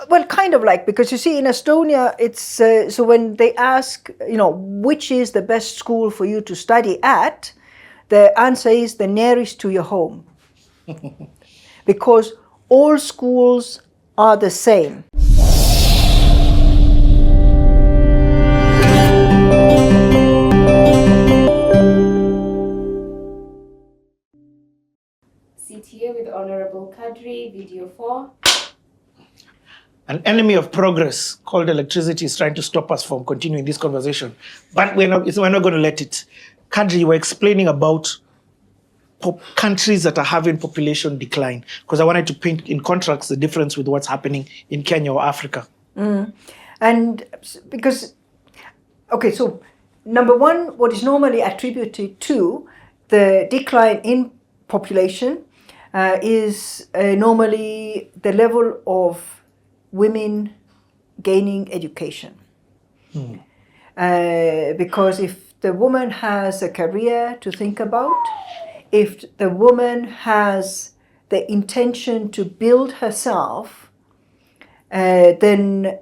Well, kind of like, because you see in Estonia, it's so when they ask, which is the best school for you to study at, the answer is the nearest to your home. Because all schools are the same. CTA with Honorable Kadri, video 4. An enemy of progress called electricity is trying to stop us from continuing this conversation. But we're not going to let it. Kadri, you were explaining about countries that are having population decline, because I wanted to paint in contrast the difference with what's happening in Kenya or Africa. And because, okay, so number one, what is normally attributed to the decline in population is normally the level of women gaining education. Because if the woman has a career to think about, if the woman has the intention to build herself, then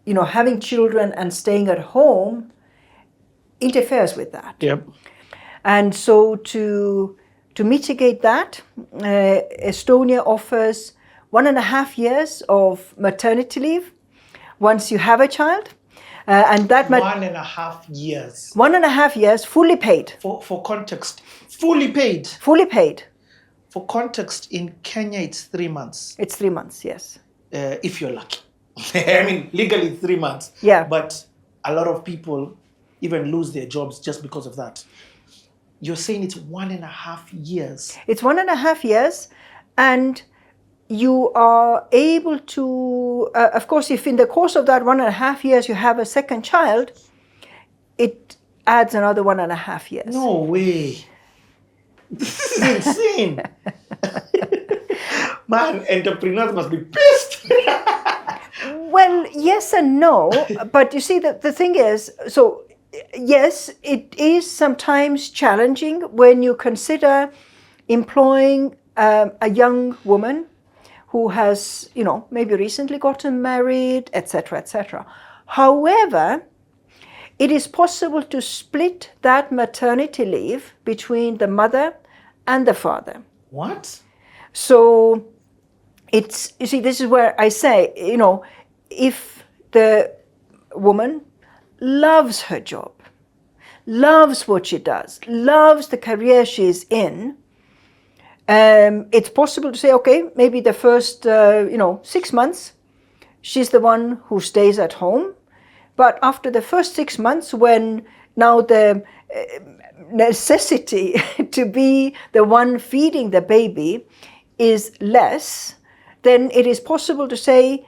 having children and staying at home interferes with that. Yep. And so to mitigate that, Estonia offers 1.5 years of maternity leave once you have a child. And that 1.5 years. 1.5 years, fully paid. For context, fully paid. Fully paid. For context, in Kenya, it's 3 months. It's 3 months, yes. If you're lucky. I mean, legally 3 months. Yeah. But a lot of people even lose their jobs just because of that. You're saying it's 1.5 years. It's 1.5 years, and you are able to, of course, if in the course of that 1.5 years you have a second child, it adds another 1.5 years. No way. This is insane. Man, entrepreneurs must be pissed. Well, yes and no, but you see, the thing is, so yes, it is sometimes challenging when you consider employing a young woman who has, maybe recently gotten married, etc., etc. However, it is possible to split that maternity leave between the mother and the father. What? So it's, you see, this is where I say, if the woman loves her job, loves what she does, loves the career she's in, it's possible to say, okay, maybe the first, 6 months, she's the one who stays at home. But after the first 6 months, when now the necessity to be the one feeding the baby is less, then it is possible to say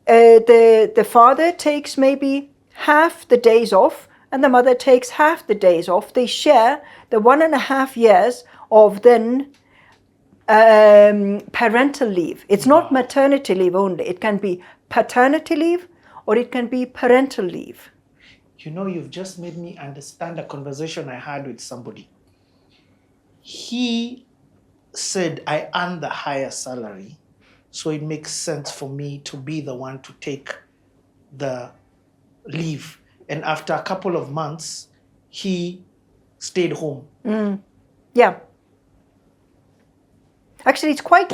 the father takes maybe half the days off and the mother takes half the days off. They share the 1.5 years of then parental leave. It's not maternity leave only. It can be paternity leave or it can be parental leave. You've just made me understand a conversation I had with somebody. He said, I earn the higher salary, so it makes sense for me to be the one to take the leave. And after a couple of months, he stayed home. Yeah. Actually, it's quite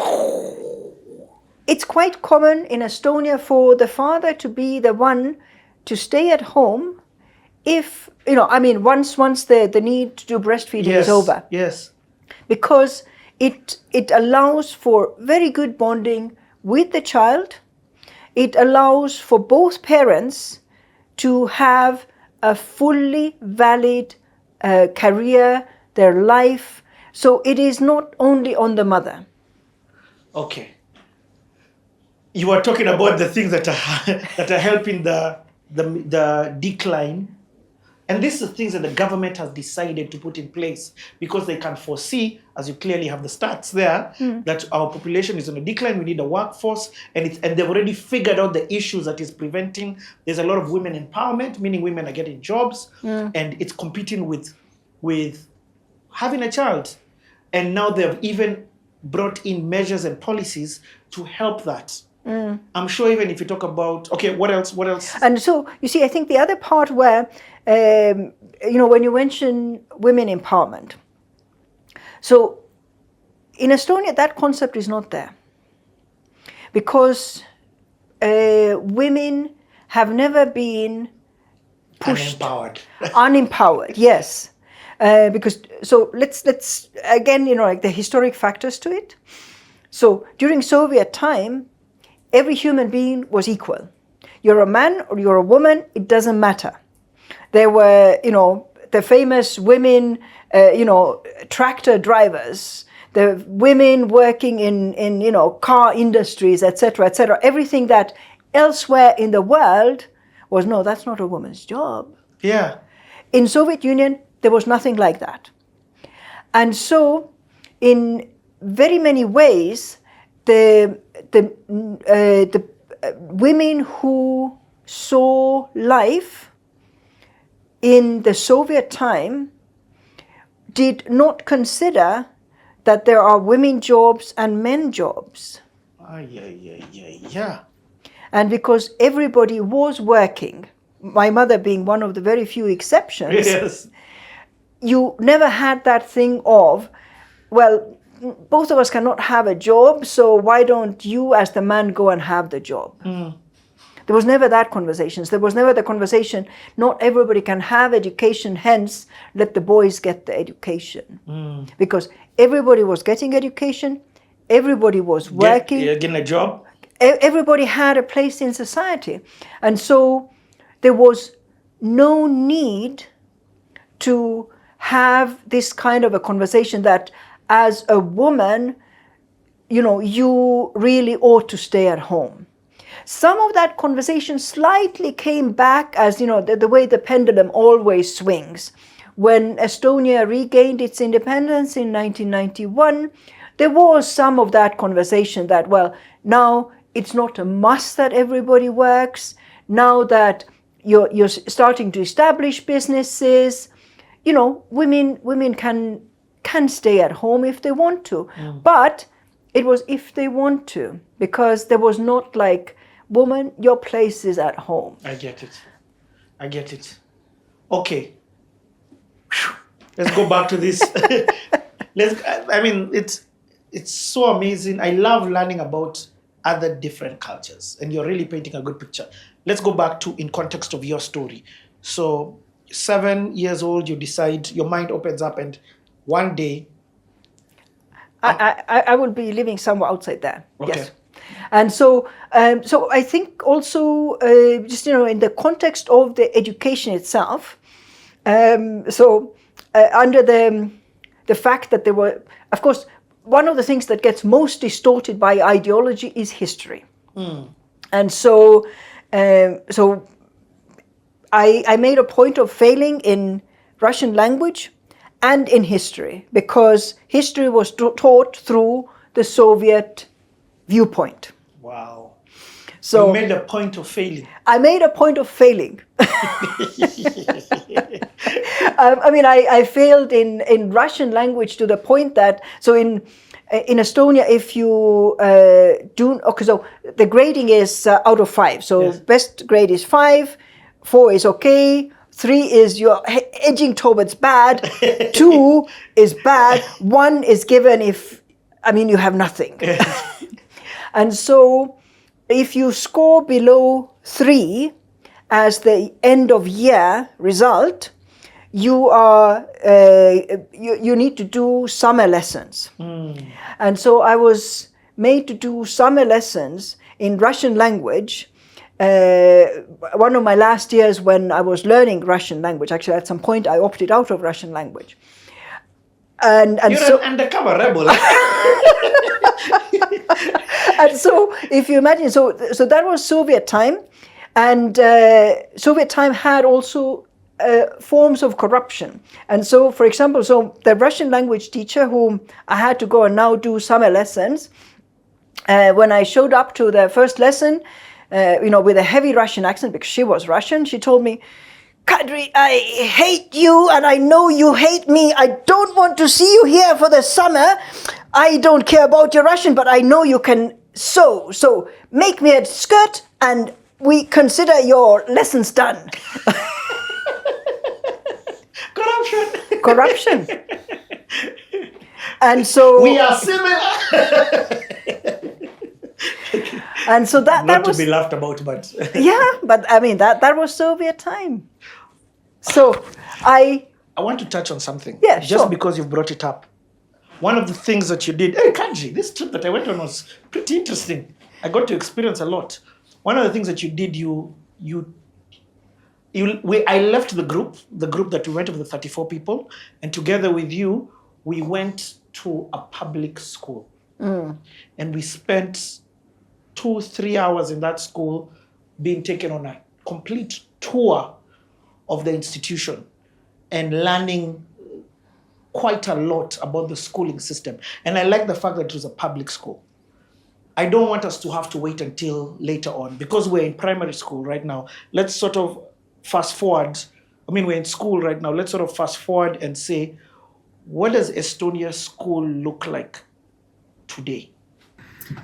common in Estonia for the father to be the one to stay at home if, once the need to do breastfeeding is over. Yes. Because it allows for very good bonding with the child. It allows for both parents to have a fully valid career, their life. So it is not only on the mother. Okay. You are talking about the things that are helping the decline. And these are things that the government has decided to put in place because they can foresee, as you clearly have the stats there, that our population is on a decline. We need a workforce, and they've already figured out the issues that is preventing. There's a lot of women empowerment, meaning women are getting jobs, and it's competing with having a child. And now they've even brought in measures and policies to help that. I'm sure even if you talk about, okay, what else? And so, you see, I think the other part where, when you mention women empowerment, so in Estonia, that concept is not there. Because women have never been pushed. Unempowered, yes. So let's again, like the historic factors to it. So during Soviet time, every human being was equal. You're a man or you're a woman, it doesn't matter. There were, the famous women, tractor drivers, the women working in car industries, etc., etc. Everything that elsewhere in the world was, no, that's not a woman's job. Yeah. In Soviet Union, there was nothing like that. And so, in very many ways, the women who saw life in the Soviet time did not consider that there are women jobs and men jobs. Yeah. And because everybody was working, my mother being one of the very few exceptions, Yes. You never had that thing of, well, both of us cannot have a job, so why don't you as the man go and have the job? There was never that conversation. There was never the conversation, not everybody can have education, hence let the boys get the education. Because everybody was getting education, everybody was working. Getting a job. Everybody had a place in society. And so there was no need to have this kind of a conversation that as a woman, you really ought to stay at home. Some of that conversation slightly came back as, the way the pendulum always swings. When Estonia regained its independence in 1991, there was some of that conversation that, well, now it's not a must that everybody works. Now that you're starting to establish businesses, women can stay at home if they want to. But it was if they want to, because there was not like, woman, your place is at home. I get it. Okay. Let's go back to this. It's so amazing. I love learning about other different cultures, and you're really painting a good picture. Let's go back to in context of your story. So 7 years old, you decide, your mind opens up, and one day I will be living somewhere outside there. Okay. Yes. And so I think also just in the context of the education itself. Under the fact that there were, of course, one of the things that gets most distorted by ideology is history. And so I made a point of failing in Russian language and in history, because history was taught through the Soviet viewpoint. Wow. So you made a point of failing. I made a point of failing. I failed in Russian language to the point that, so in Estonia, if you so the grading is out of 5. So Yes. best grade is 5, 4 is okay, 3 is you're edging towards bad, 2 is bad, 1 is given if, you have nothing. And so if you score below 3 as the end of year result, you are you need to do summer lessons. And so I was made to do summer lessons in Russian language. One of my last years when I was learning Russian language, actually at some point I opted out of Russian language. And You're so, an undercover rebel. and so if you imagine, so that was Soviet time, and Soviet time had also forms of corruption. And so, for example, so the Russian language teacher whom I had to go and now do summer lessons, when I showed up to the first lesson, with a heavy Russian accent, because she was Russian, she told me, "Kadri, I hate you and I know you hate me. I don't want to see you here for the summer. I don't care about your Russian, but I know you can so make me a skirt and we consider your lessons done. Corruption. And so We are similar. and so that Not was to be laughed about, but yeah, but I mean that was Soviet time. So I want to touch on something. Yeah, Just sure. because you've brought it up. One of the things that you did, hey Kadri, this trip that I went on was pretty interesting. I got to experience a lot. One of the things that you did, I left the group that we went with the 34 people, and together with you, we went to a public school. And we spent 2-3 hours in that school being taken on a complete tour of the institution and learning quite a lot about the schooling system. And I like the fact that it was a public school. I don't want us to have to wait until later on, because we're in primary school right now. Let's sort of fast forward. I mean, we're in school right now. Let's sort of fast forward and say, what does Estonia school look like today?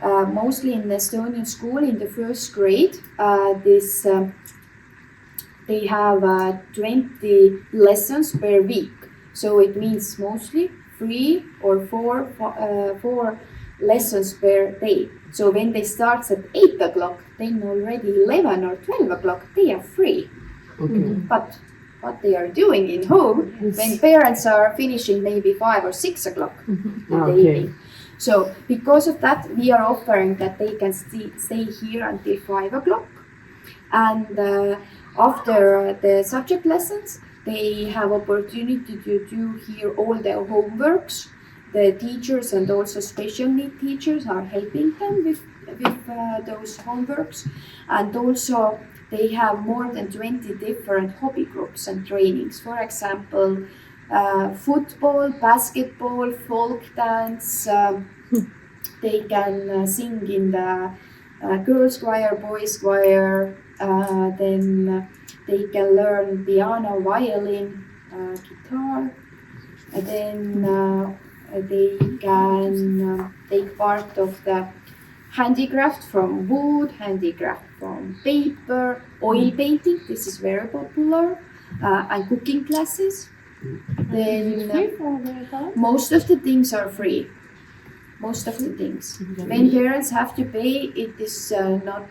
Mostly in the Estonian school, in the first grade, they have 20 lessons per week. So it means mostly 3 or 4 lessons per day. So when they start at 8 o'clock, then already 11 or 12 o'clock, they are free. Okay. But what they are doing in home, when parents are finishing maybe 5 or 6 o'clock in the evening. So because of that, we are offering that they can stay here until 5 o'clock. And after the subject lessons, they have opportunity to do here all their homeworks. The teachers and also special need teachers are helping them with those homeworks. And also they have more than 20 different hobby groups and trainings. For example, football, basketball, folk dance. They can sing in the girls' choir, boys' choir. Then they can learn piano, violin, guitar. And then they can take part of the handicraft from wood, handicraft from paper, oil painting. This is very popular, and cooking classes. Then most of the things are free. Most of the things. When parents have to pay, it is not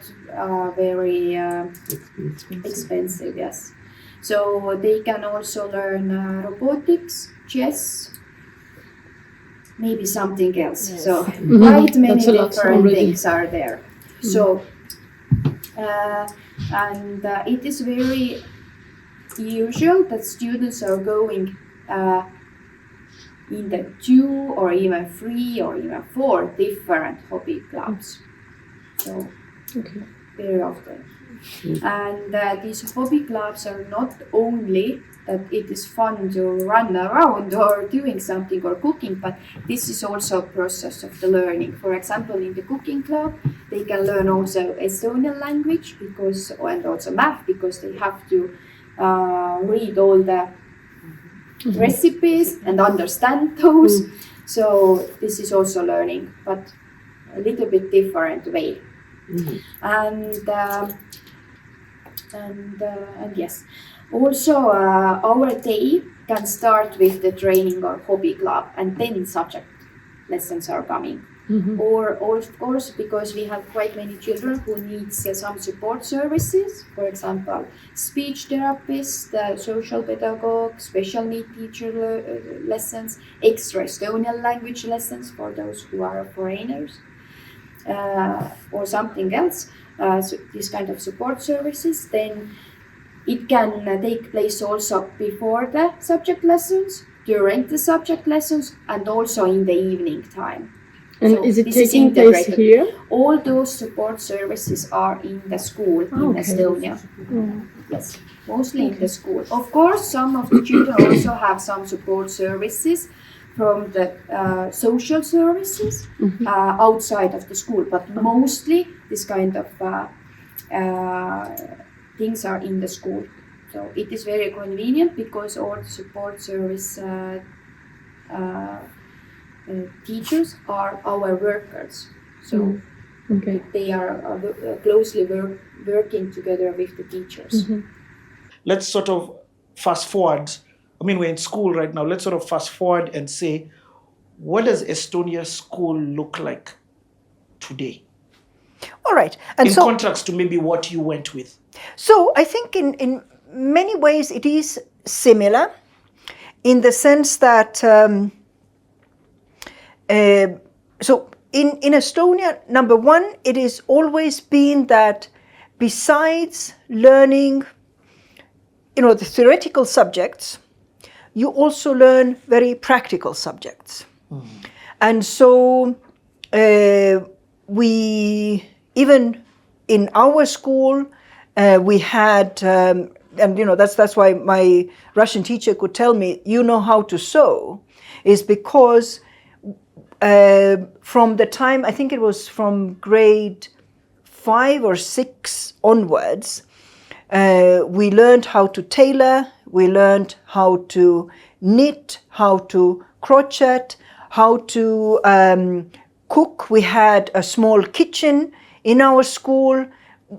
very expensive. Yes. So they can also learn robotics, chess, maybe something else. Yes. So quite many That's a lot different already. things are there. So and it is very usual that students are going in the 2 or even 3 or even 4 different hobby clubs. So very often. And these hobby clubs are not only that it is fun to run around or doing something or cooking, but this is also a process of the learning. For example, in the cooking club, they can learn also Estonian language and also math, because they have to read all the recipes and understand those. So this is also learning, but a little bit different way. And yes, also our day can start with the training or hobby club, and then subject lessons are coming. Or of course, because we have quite many children who need some support services, for example, speech therapist, social pedagogue, special need teacher lessons, extra Estonian language lessons for those who are foreigners, or something else, so this kind of support services, then it can take place also before the subject lessons, during the subject lessons, and also in the evening time. And So is it this taking place integrated. here? All those support services are in the school in Estonia. Yes, mostly in the school. Of course, some of the children also have some support services from the social services outside of the school, but mostly this kind of things are in the school. So it is very convenient because all the support service teachers are our workers. So Okay. They are closely working together with the teachers. Let's sort of fast forward. I mean, we're in school right now. Let's sort of fast forward and say, what does Estonia school look like today? All right. And in so, contrast to maybe what you went with. So I think in many ways it is similar in the sense that so in Estonia, number one, it has always been that besides learning, the theoretical subjects, you also learn very practical subjects. And so we, even in our school, we had, and that's why my Russian teacher could tell me, you know how to sew, is because from the time, I think it was from grade 5 or 6 onwards, we learned how to tailor, we learned how to knit, how to crochet, how to cook. We had a small kitchen in our school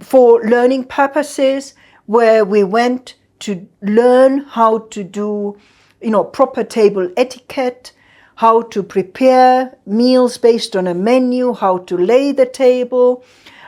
for learning purposes, where we went to learn how to do, proper table etiquette, how to prepare meals based on a menu, how to lay the table.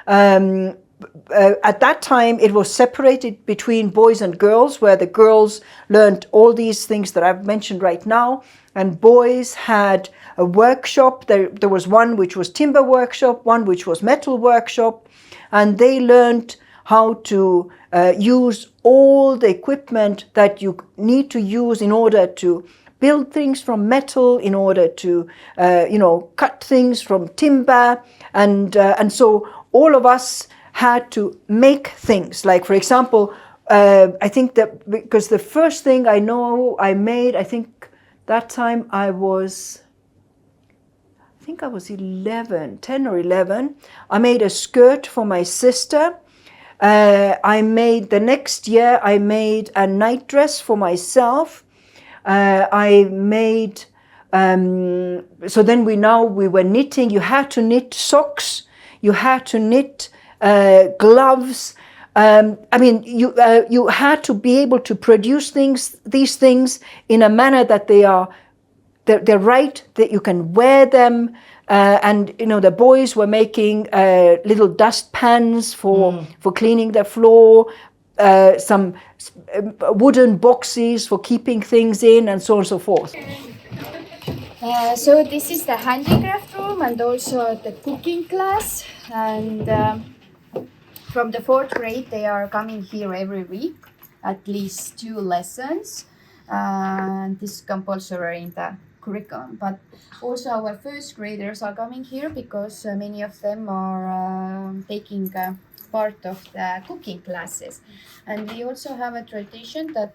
At that time, it was separated between boys and girls, where the girls learned all these things that I've mentioned right now, and boys had a workshop. There was one which was timber workshop, one which was metal workshop, and they learned how to use all the equipment that you need to use in order to build things from metal, in order to cut things from timber, and so all of us had to make things. Like, for example, I think that because the first thing I know I made, I think that time I was 11, 10 or 11. I made a skirt for my sister. The next year I made a night dress for myself. I made, so then we were knitting. You had to knit socks. You had to knit gloves. You had to be able to produce these things in a manner that they're right, that you can wear them. And the boys were making little dustpans for cleaning the floor, some wooden boxes for keeping things in, and so on and so forth. So this is the handicraft room and also the cooking class. And from the 4th grade, they are coming here every week, at least 2 lessons. And this is compulsory in the curriculum. But also our 1st graders are coming here because many of them are taking part of the cooking classes. And we also have a tradition that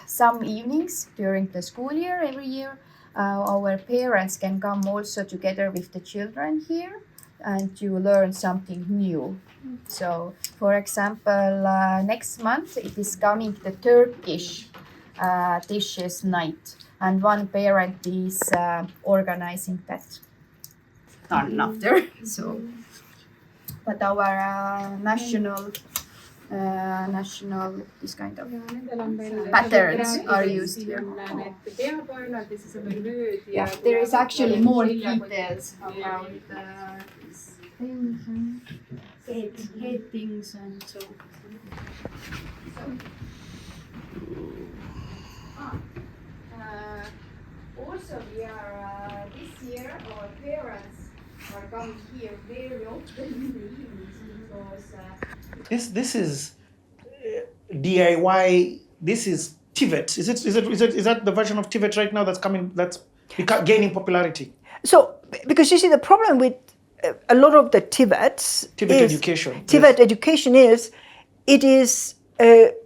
some evenings during the school year, every year, our parents can come also together with the children here and to learn something new. So, for example, next month it is coming the Turkish dishes night, and one parent is organizing that after. So, but our national this kind of patterns are used here. Yeah, there is actually more details about these things and head things and so. Also, we are this year our parents are coming here very often in the evenings because. This is DIY. This is TVET. Is that the version of TVET right now that's coming? That's gaining popularity. So, because you see, the problem with a lot of the TVET education is it is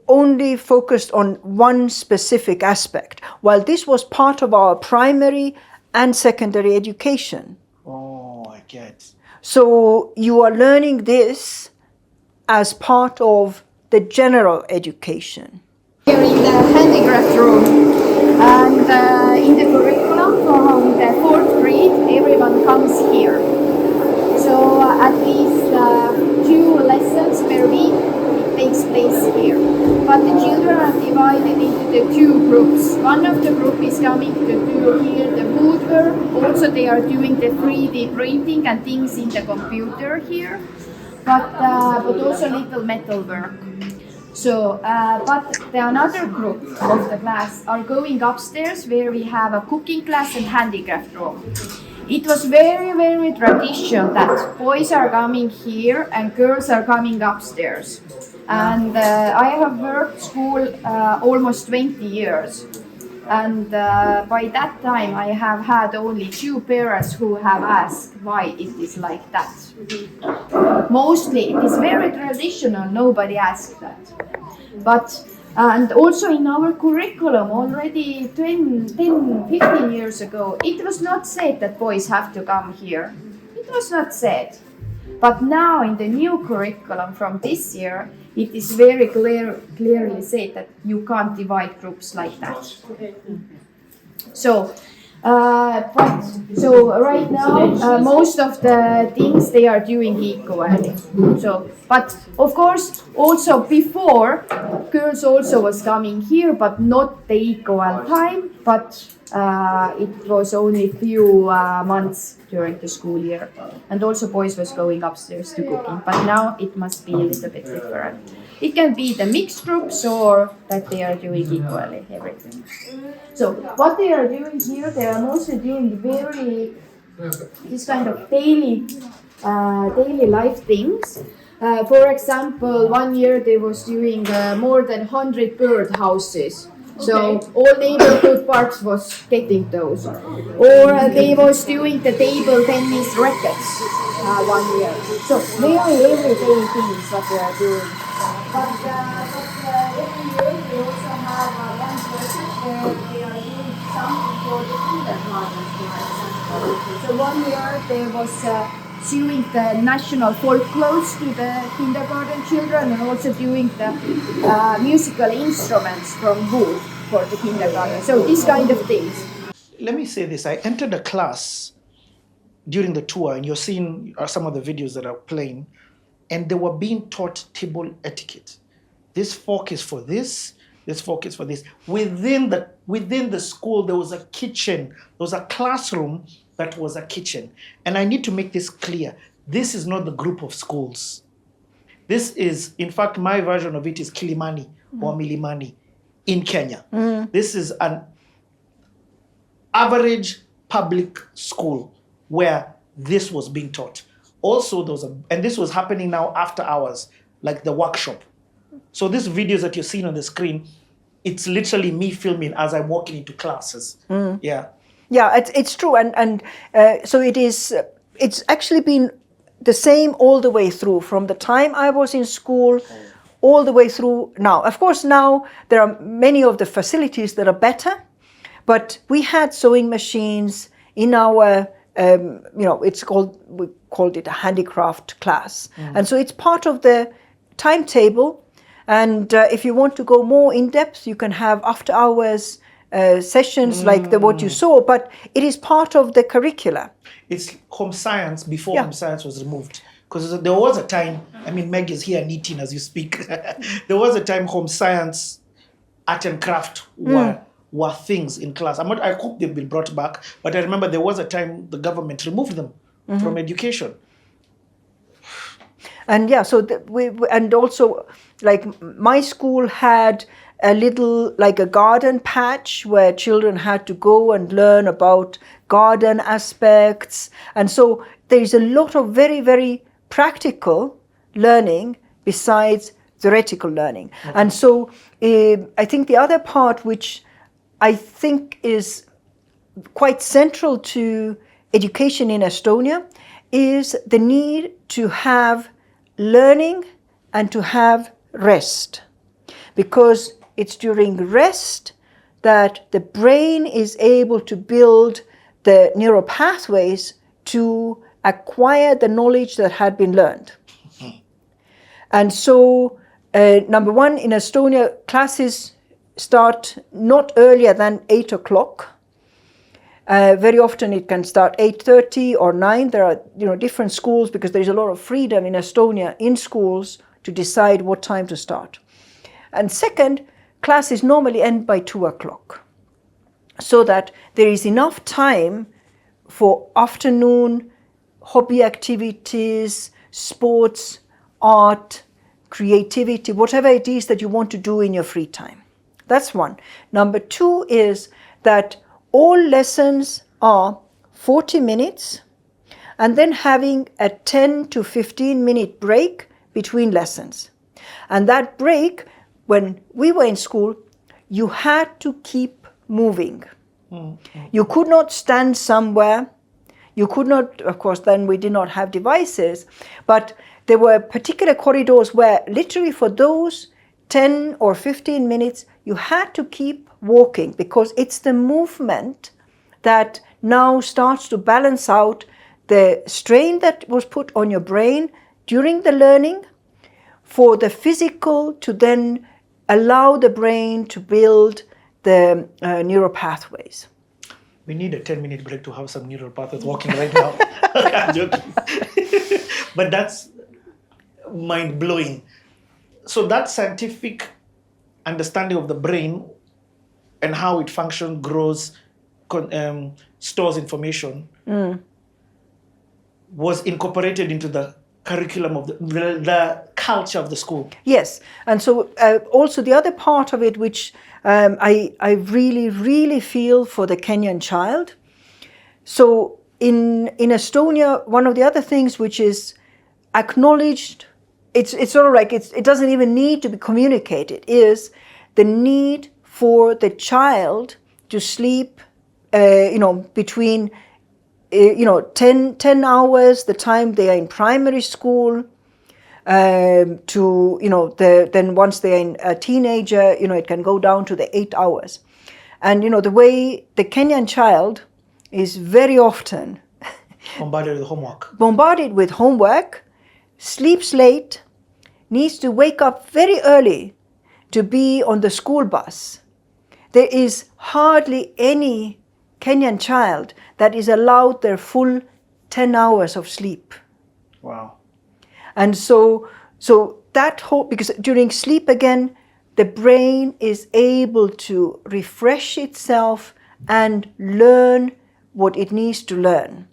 only focused on one specific aspect, while this was part of our primary and secondary education. Oh, I get. So you are learning this as part of the general education. Here in the handicraft room, and in the curriculum from the 4th grade, everyone comes here. at least 2 lessons per week. It takes place here. But the children are divided into the 2 groups. One of the group is coming to do here the woodwork. Also they are doing the 3D printing and things in the computer here. But also little metal work. So, but the another group of the class are going upstairs where we have a cooking class and handicraft room. It was very, very traditional that boys are coming here and girls are coming upstairs. And I have worked school almost 20 years. And by that time I have had only 2 parents who have asked why it is like that. Mostly it is very traditional, nobody asked that. But and also in our curriculum already 15 years ago, it was not said that boys have to come here. It was not said. But now in the new curriculum from this year, it is very clearly said that you can't divide groups like that. So, so right now, most of the things they are doing equally. So, but of course, also before, girls also was coming here, but not the equal time. But it was only few months during the school year, and also boys was going upstairs to cooking. But now it must be a little bit different. It can be the mixed groups or that they are doing equally everything. So what they are doing here, they are mostly doing this kind of daily life things. For example, one year they was doing more than 100 bird houses. So all neighborhood parks was getting those. Or they was doing the table tennis rackets one year. So very everyday things that they are doing. But every year we also have one project where they are doing something for the kindergarten, for example. So one year there was doing the national folk clothes to the kindergarten children and also doing the musical instruments from wood for the kindergarten. So these kind of things. Let me say this. I entered a class during the tour, and you're seeing some of the videos that are playing, and they were being taught table etiquette. This fork is for this fork is for this. Within the school, there was a kitchen. There was a classroom that was a kitchen. And I need to make this clear. This is not the group of schools. This is, in fact, my version of it is Kilimani or Milimani in Kenya. This is an average public school where this was being taught. Also, and this was happening now after hours, like the workshop. So these videos that you're seeing on the screen, it's literally me filming as I'm walking into classes. Yeah. Yeah, it's true, and so it is. It's actually been the same all the way through, from the time I was in school, all the way through now. Of course, now there are many of the facilities that are better, but we had sewing machines in our. We called it a handicraft class, and so it's part of the timetable. And if you want to go more in depth, you can have after hours. Sessions like what you saw, but it is part of the curricula. It's home science before home science was removed. Because there was a time, I mean, Meg is here knitting as you speak. There was a time home science, art and craft were things in class. I hope they've been brought back, but I remember there was a time the government removed them from education. And and also, like my school had a little, like a garden patch where children had to go and learn about garden aspects. And so there is a lot of very, very practical learning besides theoretical learning. And so I think the other part, which I think is quite central to education in Estonia, is the need to have learning and to have rest. Because it's during rest that the brain is able to build the neural pathways to acquire the knowledge that had been learned. And so, number one, in Estonia, classes start not earlier than 8 o'clock. Very often it can start 8:30 or 9. There are different schools because there's a lot of freedom in Estonia in schools to decide what time to start. And second, classes normally end by 2 o'clock, so that there is enough time for afternoon hobby activities, sports, art, creativity, whatever it is that you want to do in your free time. That's one. Number two is that all lessons are 40 minutes and then having a 10 to 15 minute break between lessons. And that break, when we were in school, you had to keep moving. You could not stand somewhere. You could not, of course, then we did not have devices, but there were particular corridors where literally for those 10 or 15 minutes, you had to keep walking because it's the movement that now starts to balance out the strain that was put on your brain during the learning for the physical to then allow the brain to build the neural pathways. We need a 10-minute break to have some neural pathways walking right now. I'm joking. But that's mind-blowing. So that scientific understanding of the brain and how it functions, grows, stores information was incorporated into the curriculum of the culture of the school. Yes, and so also the other part of it, which I really, really feel for the Kenyan child. So in Estonia, one of the other things which is acknowledged, it's sort of like it doesn't even need to be communicated, is the need for the child to sleep, between 10 hours, the time they are in primary school, then once they're a teenager, it can go down to the 8 hours. And, the way the Kenyan child is very often bombarded with homework, sleeps late, needs to wake up very early to be on the school bus. There is hardly any Kenyan child that is allowed their full 10 hours of sleep. Wow. And so that whole, because during sleep again, the brain is able to refresh itself and learn what it needs to learn.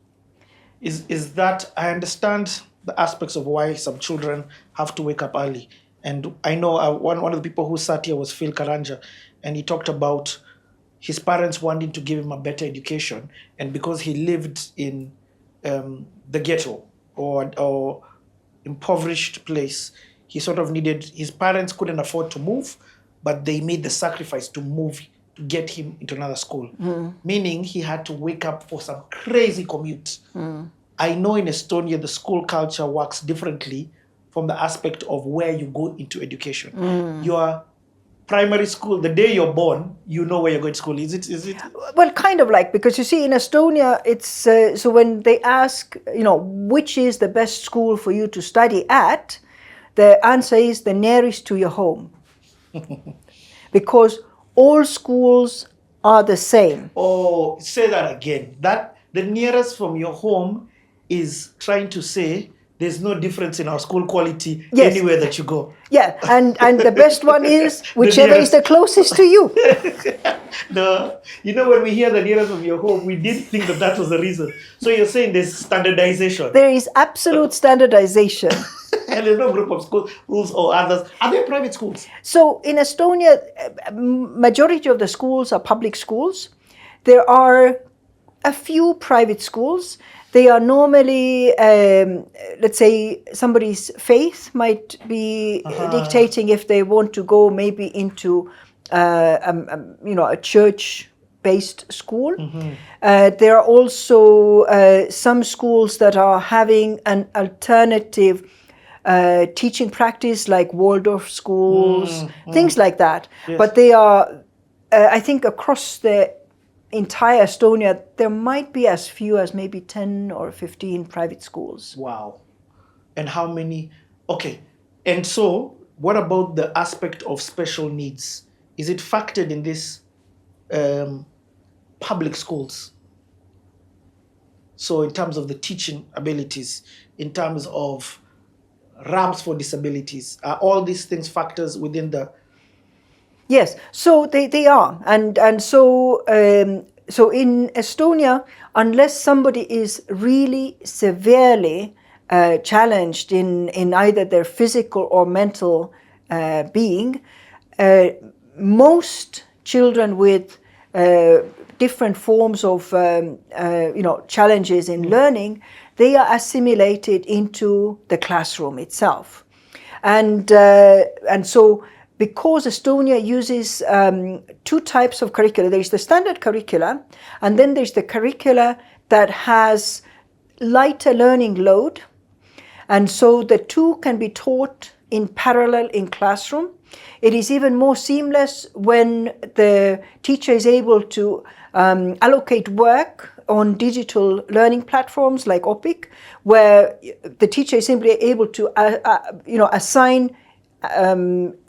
Is that, I understand the aspects of why some children have to wake up early. And I know one of the people who sat here was Phil Karanja, and he talked about his parents wanting to give him a better education. And because he lived in the ghetto or impoverished place, he sort of needed, his parents couldn't afford to move, but they made the sacrifice to move to get him into another school. Meaning he had to wake up for some crazy commute. I know in Estonia, the school culture works differently from the aspect of where you go into education. Your primary school, the day you're born, you know where you're going to school. Is it? Well, kind of like, because you see in Estonia, it's so when they ask, which is the best school for you to study at, the answer is the nearest to your home. Because all schools are the same. Oh, say that again. That the nearest from your home is trying to say there's no difference in our school quality anywhere that you go. Yeah, and the best one is whichever is the closest to you. When we hear the nearest from your home, we didn't think that was the reason. So you're saying there's standardization. There is absolute standardization. And there's no group of schools or others. Are there private schools? So in Estonia, majority of the schools are public schools. There are a few private schools. They are normally, let's say, somebody's faith might be dictating if they want to go maybe into, a church-based school. There are also some schools that are having an alternative teaching practice, like Waldorf schools, things like that. Yes. But they are, I think, across the entire Estonia, there might be as few as maybe 10 or 15 private schools. Wow. And how many? Okay. And so, what about the aspect of special needs? Is it factored in this public schools? So in terms of the teaching abilities, in terms of ramps for disabilities, are all these things factors within the... Yes, so they are, and so so in Estonia, unless somebody is really severely challenged in either their physical or mental being, most children with different forms of challenges in learning, they are assimilated into the classroom itself, and so. Because Estonia uses two types of curricula. There's the standard curricula, and then there's the curricula that has lighter learning load. And so the two can be taught in parallel in classroom. It is even more seamless when the teacher is able to allocate work on digital learning platforms like OPIC, where the teacher is simply able to assign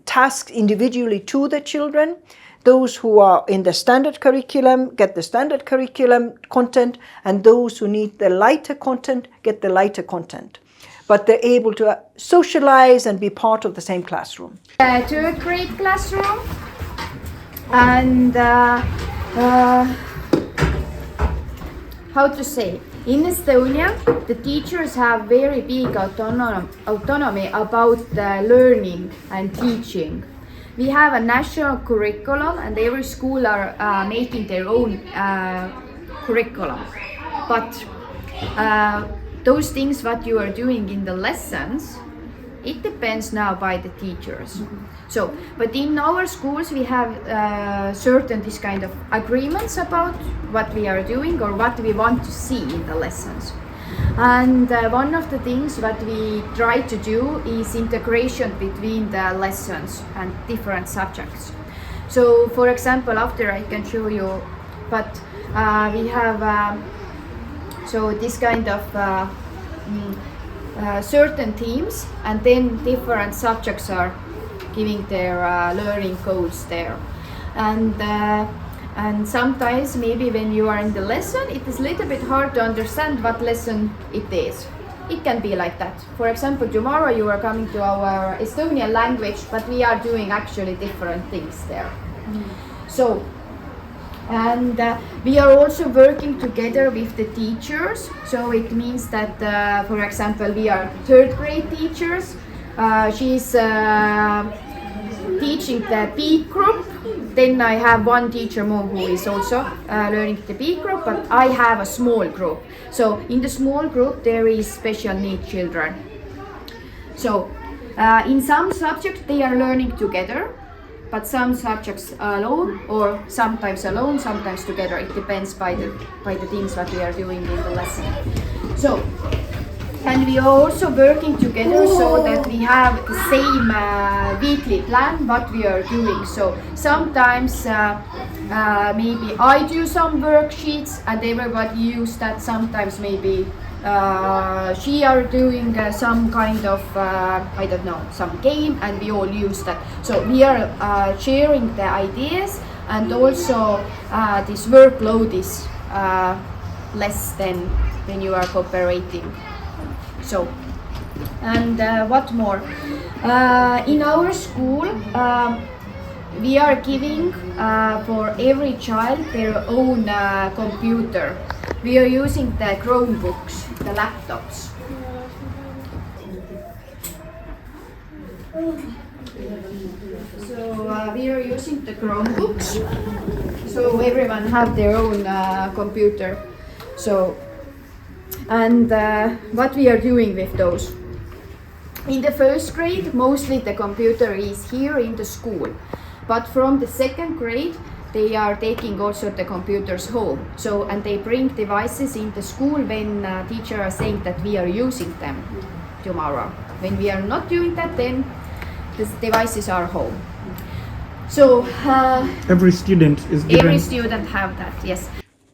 tasks individually to the children. Those who are in the standard curriculum get the standard curriculum content, and those who need the lighter content get the lighter content. But they're able to socialize and be part of the same classroom. Third grade classroom, and how to say, in Estonia, the teachers have very big autonomy about learning and teaching. We have a national curriculum, and every school are making their own curriculum. But those things what you are doing in the lessons, it depends now by the teachers. So, but in our schools we have certain this kind of agreements about what we are doing or what we want to see in the lessons. And one of the things what we try to do is integration between the lessons and different subjects. So, for example, after I can show you, but we have so this kind of certain themes, and then different subjects are giving their learning goals there. And sometimes maybe when you are in the lesson, it is a little bit hard to understand what lesson it is. It can be like that. For example, tomorrow you are coming to our Estonian language, but we are doing actually different things there. So, and we are also working together with the teachers. So it means that, for example, we are third grade teachers. She's teaching the B group. Then I have one teacher more who is also learning the B group, but I have a small group. So in the small group there is special need children. So in some subjects they are learning together, but some subjects alone, or sometimes alone, sometimes together. It depends by the things that we are doing in the lesson. So, and we are also working together so that we have the same weekly plan what we are doing. So sometimes maybe I do some worksheets and everybody use that. Sometimes maybe she are doing some kind of I don't know, some game, and we all use that. So we are sharing the ideas, and also this workload is less than when you are cooperating. So, and what more? In our school, we are giving for every child their own computer. We are using the Chromebooks, the laptops. So we are using the Chromebooks. So everyone have their own computer. So, and what we are doing with those? In the first grade, mostly the computer is here in the school. But from the second grade, they are taking also the computers home. So, and they bring devices in the school when teachers are saying that we are using them tomorrow. When we are not doing that, then the devices are home. So every student is given... Every student have that, yes.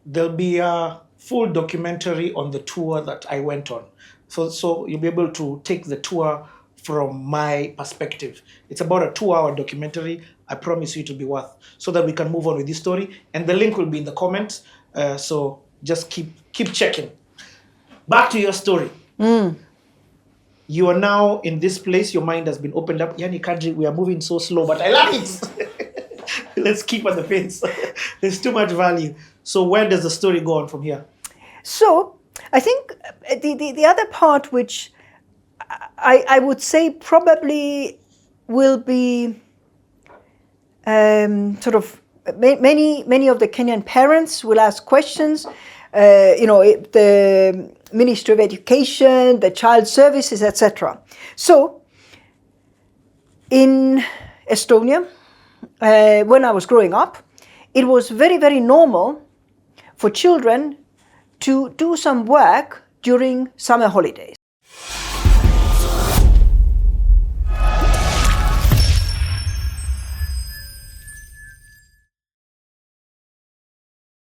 There'll be a full documentary on the tour that I went on. So you'll be able to take the tour from my perspective. It's about a 2-hour documentary. I promise you it will be worth, so that we can move on with this story. And the link will be in the comments. So just keep checking. Back to your story. You are now in this place, your mind has been opened up. Yani Kadri, we are moving so slow, but I love it. Let's keep on the pace. There's too much value. So where does the story go on from here? So I think the other part which I would say probably will be sort of many of the Kenyan parents will ask questions. The Ministry of Education, the Child Services, etc. So in Estonia, when I was growing up, it was very, very normal for children to do some work during summer holidays.